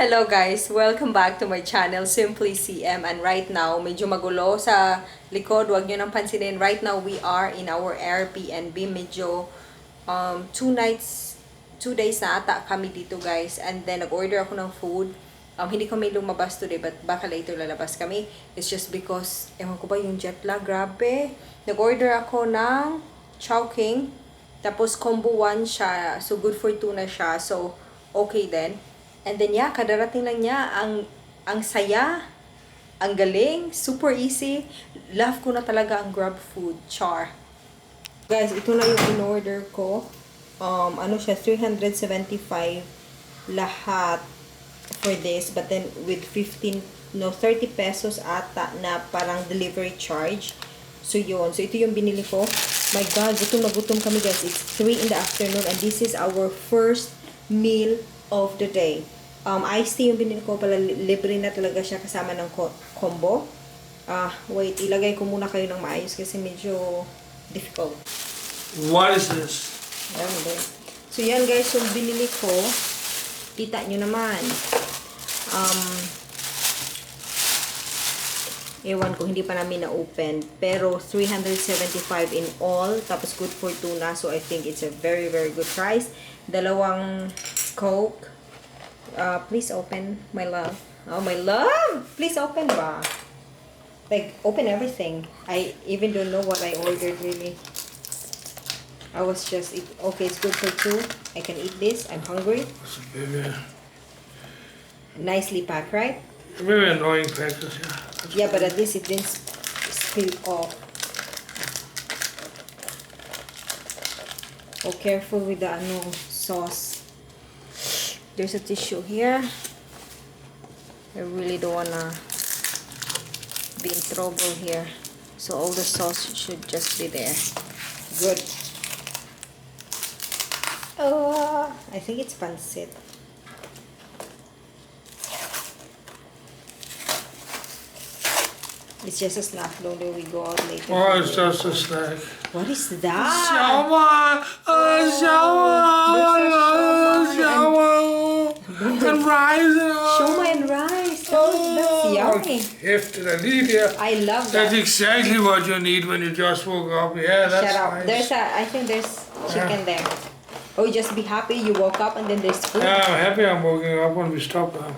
Hello guys! Welcome back to my channel, Simply CM. And right now, medyo magulo sa likod. Huwag nyo nang pansinin. Right now, we are in our Airbnb. Medyo 2 days na ata kami dito guys. And then, nag-order ako ng food. Hindi kami lumabas today, but baka later lalabas kami. It's just because, ewan ko ba yung jet lag, grabe. Nag-order ako ng Chowking. Tapos, combo 1 siya. So, good for 2 na siya. So, okay then. And then yeah, kadarating lang niya, ang saya, ang galing, super easy. Love ko na talaga ang Grab food, char. Guys, ito na yung in-order ko. Ano siya, 375 lahat for this. But then with 30 pesos ata na parang delivery charge. So yun, so ito yung binili ko. My God, gutom na gutom kami guys. It's 3 in the afternoon and this is our first meal of the day. Iced tea yung binili ko pala, libre na talaga siya kasama ng combo. Wait, ilagay ko muna kayo ng maayos kasi medyo difficult. What is this? So yan guys, yung binili ko, kita nyo naman. Ewan ko, hindi pa namin na-open. Pero 375 in all. Tapos good for 2 na. So I think it's a very, very good price. Dalawang Coke. Please open, my love. Oh, my love! Please open ba? Like, open everything. I even don't know what I ordered, really. I was just, okay, it's good for 2. I can eat this. I'm hungry. Nicely packed, right? Very annoying package, yeah. Yeah, but at least it didn't spill off. Oh, careful with the sauce. There's a tissue here. I really don't wanna be in trouble here. So all the sauce should just be there. Good. Oh, I think it's pancit. It's just a snack, don't we go out later? Oh, it's just a snack. What is that? Shower! And rice! Shoma and rice. Oh, that's yummy. Heftig and eat here. I love that. That's exactly what you need when you just woke up. Yeah, that's Shut up. nice. I think there's chicken there. Oh, just be happy you woke up and then there's food. Yeah, I'm happy I'm waking up when we stop now.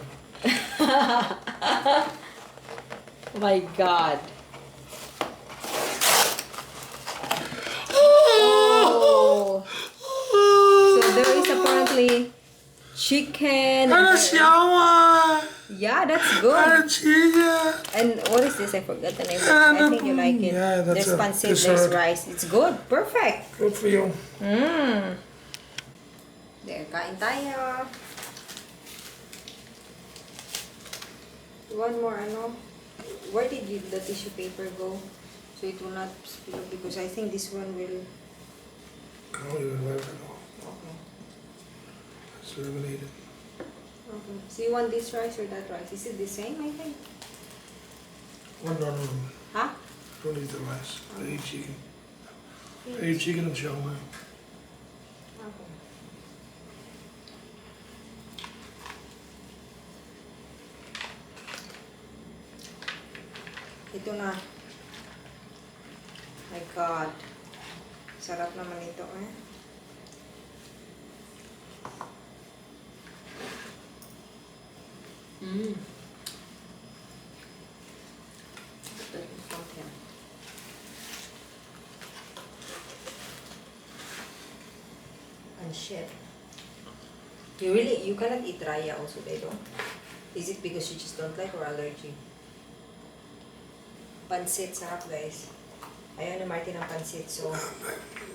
My God. Oh. So there is apparently chicken. And a shower! Yeah, that's And good. a chicken! And what is this? I forgot the name. I think you like it. Yeah, that's there's a pancit, dessert. there's rice. It's good. Perfect. Good for you. There, kain tayo. One more, ano? Where did the tissue paper go? So it will not spill because I think this one will... Oh, you wipe it off. Okay. It's eliminated. Okay. So you want this rice or that rice? Is it the same, I think? Oh, no. Huh? Don't eat the rice. I eat chicken. I eat chicken and shawarma. Okay. Ito na. My God. Sarap naman ito, eh. And shit. You cannot eat raya also, they don't? Is it because you just don't like or allergy? Pancit, sarap guys. Ayaw ni Martin ng pancit, so...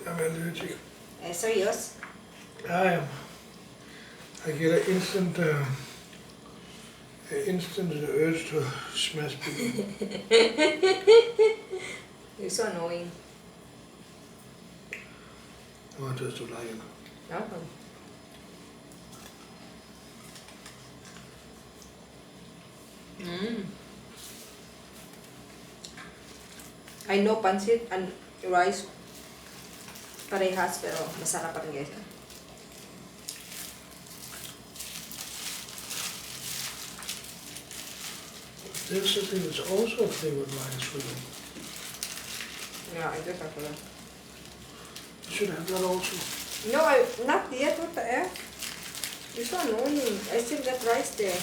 I'm allergic. Serious? I am. I get an instant urge to smash people. You're so annoying. I just don't like it. Okay. I know pancit and rice parehas pero masarap pa rin guys. There's something that's also flavored lines for them. Yeah, I guess I forgot. You should have that also. No, not yet. What the F? You're so annoying. I still got rice there.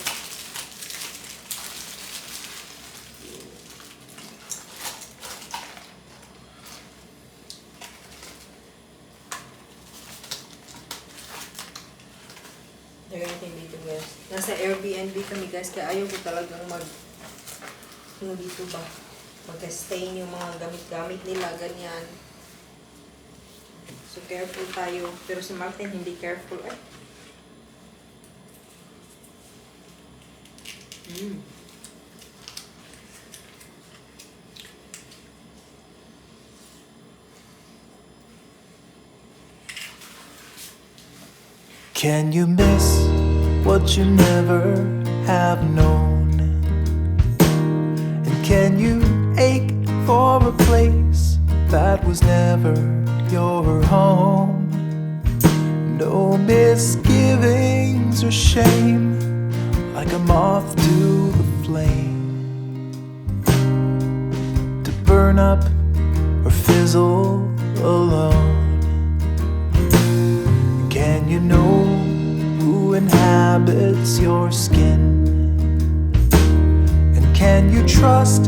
Ganyan dito guys. Nasa Airbnb kami guys, kaya ayaw ko talagang yung dito ba, mag-stain yung mga gamit-gamit nila, ganyan. So careful tayo. Pero si Martin hindi careful eh. Can you miss what you never have known? And can you ache for a place that was never your home? No misgivings or shame, like a moth to the flame, to burn up or fizzle alone. Can you know who inhabits your skin? And can you trust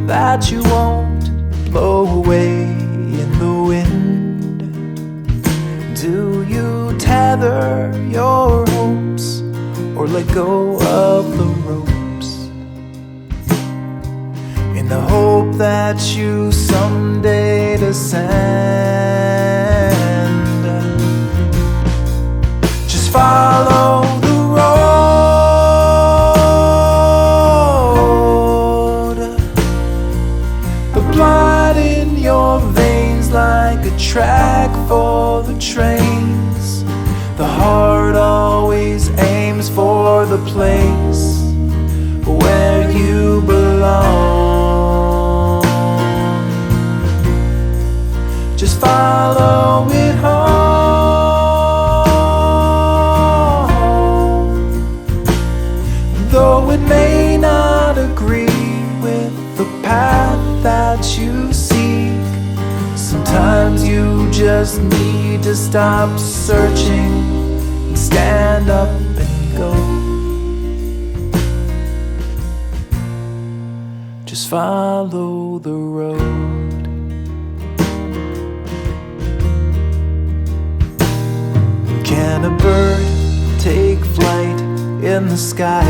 that you won't blow away in the wind? Do you tether your hopes or let go of the ropes in the hope that you someday descend? Follow the road, the blood in your veins like a track for the trains. The heart always aims for the place where you belong. Just follow it home. Though it may not agree with the path that you seek, sometimes you just need to stop searching and stand up and go. Just follow the road. Can a bird take flight in the sky?